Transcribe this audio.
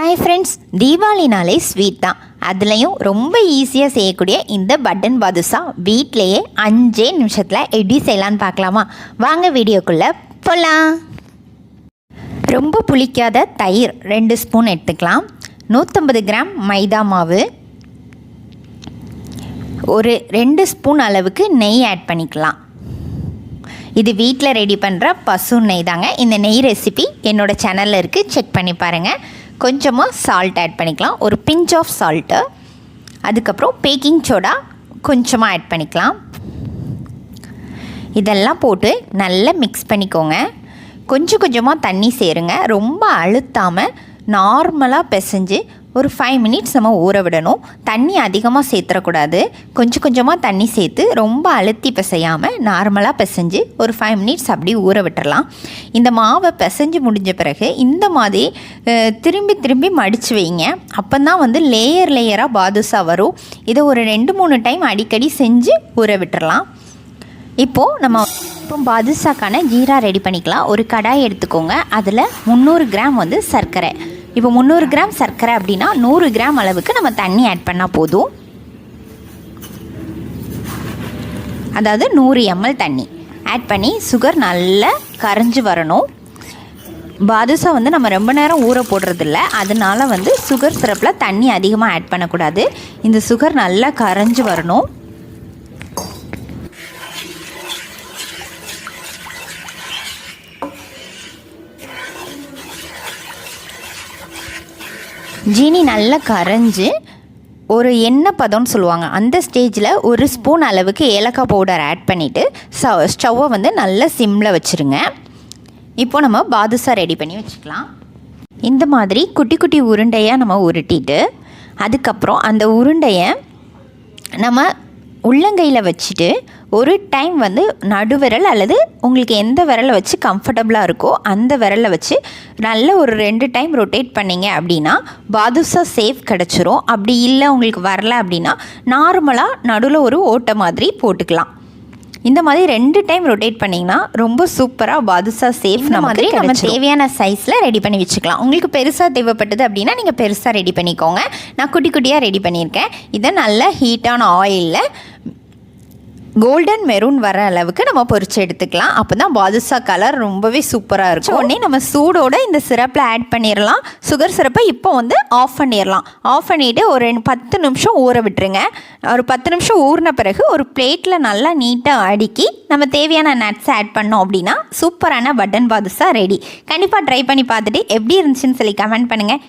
Hi friends, தீபாவளினாலே sweet தான். அதுலேயும் ரொம்ப ஈஸியாக செய்யக்கூடிய இந்த பட்டன் பாதுஷா வீட்டிலையே 5 நிமிஷத்தில் எப்படி செய்யலான்னு பார்க்கலாமா? வாங்க வீடியோக்குள்ளே போகலாம். ரொம்ப புளிக்காத தயிர் 2 ஸ்பூன் எடுத்துக்கலாம். 150 கிராம் மைதா மாவு, ஒரு 2 ஸ்பூன் அளவுக்கு நெய் ஆட் பண்ணிக்கலாம். இது வீட்டில் ரெடி பண்ணுற பசு நெய் தாங்க. இந்த நெய் ரெசிபி என்னோடய சேனலில் இருக்குது, செக் பண்ணி பாருங்கள். கொஞ்சமாக சால்ட் ஆட் பண்ணிக்கலாம், ஒரு பிஞ்ச் ஆஃப் சால்ட்டு. அதுக்கப்புறம் பேக்கிங் சோடா கொஞ்சமாக ஆட் பண்ணிக்கலாம். இதெல்லாம் போட்டு நல்லா மிக்ஸ் பண்ணிக்கோங்க. கொஞ்சம் கொஞ்சமாக தண்ணி சேருங்க. ரொம்ப அழுத்தாமல் நார்மலாக பிசைஞ்சு ஒரு 5 மினிட்ஸ் நம்ம ஊற விடணும். தண்ணி அதிகமாக சேர்த்துடக்கூடாது. கொஞ்சம் கொஞ்சமாக தண்ணி சேர்த்து ரொம்ப அழுத்தி பிசையாமல் நார்மலாக பிசைஞ்சு ஒரு 5 மினிட்ஸ் அப்படி ஊற விட்டுறலாம். இந்த மாவை பிசைஞ்சு முடிஞ்ச பிறகு இந்த மாதிரி திரும்பி திரும்பி மடித்து வைங்க. அப்போ தான் லேயர் லேயராக பாதுஷா வரும். இதை ஒரு 2-3 டைம் அடிக்கடி செஞ்சு ஊற விட்டுறலாம். இப்போது நம்ம பாதுஷாக்கான ஜீரா ரெடி பண்ணிக்கலாம். ஒரு கடாய் எடுத்துக்கோங்க. அதில் 300 கிராம் சர்க்கரை. இப்போ 300 கிராம் சர்க்கரை அப்படின்னா 100 கிராம் அளவுக்கு நம்ம தண்ணி ஆட் பண்ணால் போதும். அதாவது 100 ml தண்ணி ஆட் பண்ணி சுகர் நல்லா கரைஞ்சி வரணும். பாதுஷா நம்ம ரொம்ப நேரம் ஊற போடுறதில்ல, அதனால சுகர் சிரப்பில் தண்ணி அதிகமாக ஆட் பண்ணக்கூடாது. இந்த சுகர் நல்லா கரைஞ்சி வரணும். ஜீனி நல்லா கரைஞ்சி ஒரு எண்ணெய் பதம்னு சொல்லுவாங்க, அந்த ஸ்டேஜில் 1 ஸ்பூன் அளவுக்கு ஏலக்காய் பவுடர் ஆட் பண்ணிவிட்டு ஸ்டவ்வை நல்லா சிம்மில் வச்சுருங்க. இப்போது நம்ம பாதுஷா ரெடி பண்ணி வச்சுக்கலாம். இந்த மாதிரி குட்டி குட்டி உருண்டையாக நம்ம உருட்டிட்டு அதுக்கப்புறம் அந்த உருண்டையை நம்ம உள்ளங்கையில் வச்சுட்டு ஒரு டைம் நடுவிரல் அல்லது உங்களுக்கு எந்த விரலை வச்சு கம்ஃபர்டபுளாக இருக்கோ அந்த விரலை வச்சு நல்ல ஒரு 2 டைம் ரொட்டேட் பண்ணிங்க அப்படின்னா பாதுஷா சேஃப் கிடச்சிரும். அப்படி இல்லை உங்களுக்கு வரல அப்படின்னா நார்மலாக நடுவில் ஒரு ஓட்டை மாதிரி போட்டுக்கலாம். இந்த மாதிரி 2 டைம் ரொட்டேட் பண்ணிங்கன்னா ரொம்ப சூப்பராக பாதுஷா சேஃப் மாதிரி நம்ம தேவையான சைஸில் ரெடி பண்ணி வச்சுக்கலாம். உங்களுக்கு பெருசாக தேவைப்பட்டது அப்படின்னா நீங்கள் பெருசாக ரெடி பண்ணிக்கோங்க. நான் குட்டி குட்டியாக ரெடி பண்ணியிருக்கேன். இதை நல்லா ஹீட்டான ஆயிலில் கோல்டன் மெரூன் வர அளவுக்கு நம்ம பொரிச்சு எடுத்துக்கலாம். அப்போ தான் பாதுஷா கலர் ரொம்பவே சூப்பராக இருக்கும். உடனே நம்ம சூடோடு இந்த சிரப்பில் ஆட் பண்ணிடலாம். சுகர் சிரப்பை இப்போ ஆஃப் பண்ணிடலாம். ஆஃப் பண்ணிவிட்டு ஒரு 10 நிமிஷம் ஊற விட்டுருங்க. ஒரு 10 நிமிஷம் ஊறின பிறகு ஒரு பிளேட்டில் நல்லா நீட்டாக அடுக்கி நம்ம தேவையான நட்ஸ் ஆட் பண்ணோம் அப்படின்னா சூப்பரான பட்டன் பாதுஷா ரெடி. கண்டிப்பாக ட்ரை பண்ணி பார்த்துட்டு எப்படி இருந்துச்சுன்னு சொல்லி கமெண்ட் பண்ணுங்கள்.